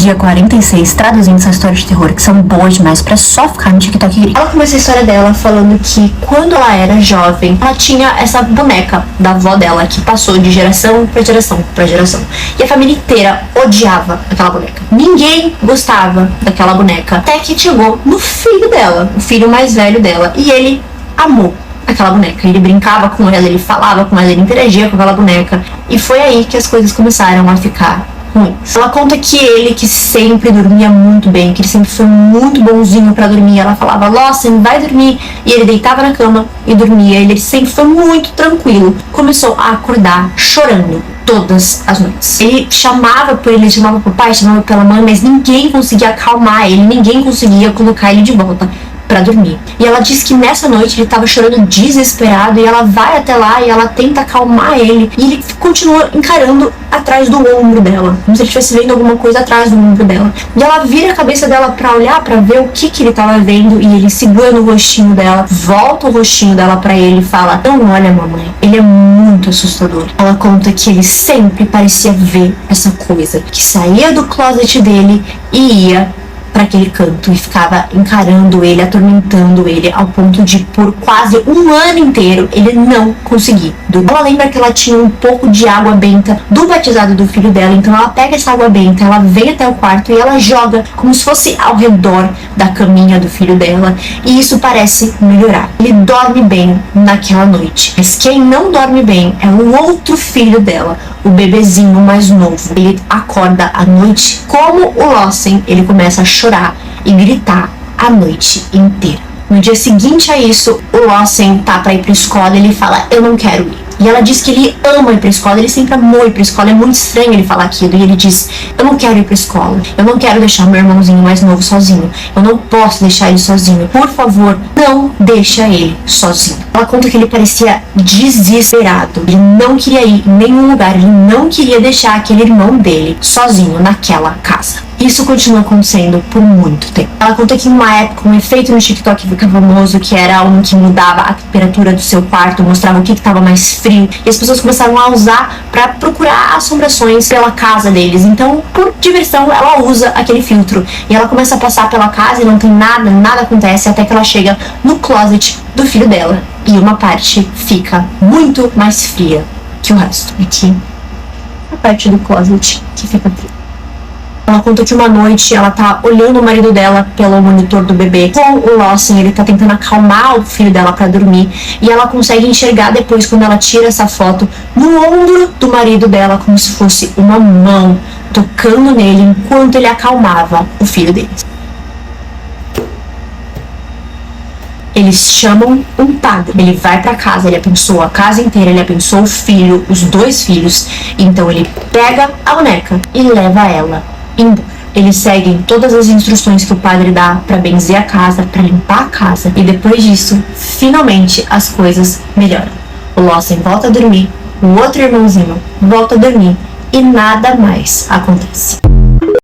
Dia 46, traduzindo essa história de terror, que são boas demais pra só ficar no TikTok e Ela começa a história dela falando que quando ela era jovem, ela tinha essa boneca da avó dela, que passou de geração pra geração pra geração. E a família inteira odiava aquela boneca. Ninguém gostava daquela boneca. Até que chegou no filho dela, o filho mais velho dela. E ele amou aquela boneca. Ele brincava com ela, ele falava com ela, ele interagia com aquela boneca. E foi aí que as coisas começaram a ficar ruins. Ela conta que ele, que sempre dormia muito bem, que ele sempre foi muito bonzinho pra dormir. Ela falava, Lawson, vai dormir. E ele deitava na cama e dormia. Ele sempre foi muito tranquilo. Começou a acordar chorando todas as noites. Ele chamava por ele, chamava pro pai, chamava pela mãe, mas ninguém conseguia acalmar ele, ninguém conseguia colocar ele de volta pra dormir. E ela diz que nessa noite ele tava chorando desesperado e ela vai até lá e ela tenta acalmar ele e ele continua encarando atrás do ombro dela, como se ele estivesse vendo alguma coisa atrás do ombro dela. E ela vira a cabeça dela pra olhar, pra ver o que ele tava vendo e ele segura no rostinho dela, volta o rostinho dela pra ele e fala, não olha mamãe, ele é muito assustador. Ela conta que ele sempre parecia ver essa coisa, que saía do closet dele e ia para aquele canto e ficava encarando ele, atormentando ele, ao ponto de por quase um ano inteiro ele não conseguir dormir. Ela lembra que ela tinha um pouco de água benta do batizado do filho dela, então ela pega essa água benta, ela vem até o quarto e ela joga como se fosse ao redor da caminha do filho dela, e isso parece melhorar. Ele dorme bem naquela noite, mas quem não dorme bem é o outro filho dela, o bebezinho mais novo. Ele acorda à noite, como o Lawson, ele começa a chorar e gritar a noite inteira. No dia seguinte a isso, o Lawson tá pra ir pra escola e ele fala, eu não quero ir. E ela diz que ele ama ir pra escola, ele sempre amou ir pra escola, é muito estranho ele falar aquilo. E ele diz, eu não quero ir pra escola, eu não quero deixar meu irmãozinho mais novo sozinho, eu não posso deixar ele sozinho, por favor, não deixa ele sozinho. Ela conta que ele parecia desesperado, ele não queria ir em nenhum lugar, ele não queria deixar aquele irmão dele sozinho naquela casa. Isso continua acontecendo por muito tempo. Ela conta que em uma época um efeito no TikTok fica famoso, que era um que mudava a temperatura do seu quarto, mostrava o que estava mais frio, e as pessoas começaram a usar para procurar assombrações pela casa deles. Então, por diversão, ela usa aquele filtro e ela começa a passar pela casa e não tem nada, nada acontece, até que ela chega no closet do filho dela e uma parte fica muito mais fria que o resto. Aqui, a parte do closet que fica fria. Ela conta que uma noite ela tá olhando o marido dela pelo monitor do bebê com o Lawson, ele tá tentando acalmar o filho dela pra dormir, e ela consegue enxergar depois, quando ela tira essa foto, no ombro do marido dela, como se fosse uma mão tocando nele enquanto ele acalmava o filho deles. Eles chamam um padre, ele vai pra casa, ele abençoa a casa inteira, ele abençoa o filho, os dois filhos, então ele pega a boneca e leva ela embora. Eles seguem todas as instruções que o padre dá pra benzer a casa, pra limpar a casa, e depois disso, finalmente as coisas melhoram. O Lawson volta a dormir, o outro irmãozinho volta a dormir e nada mais acontece.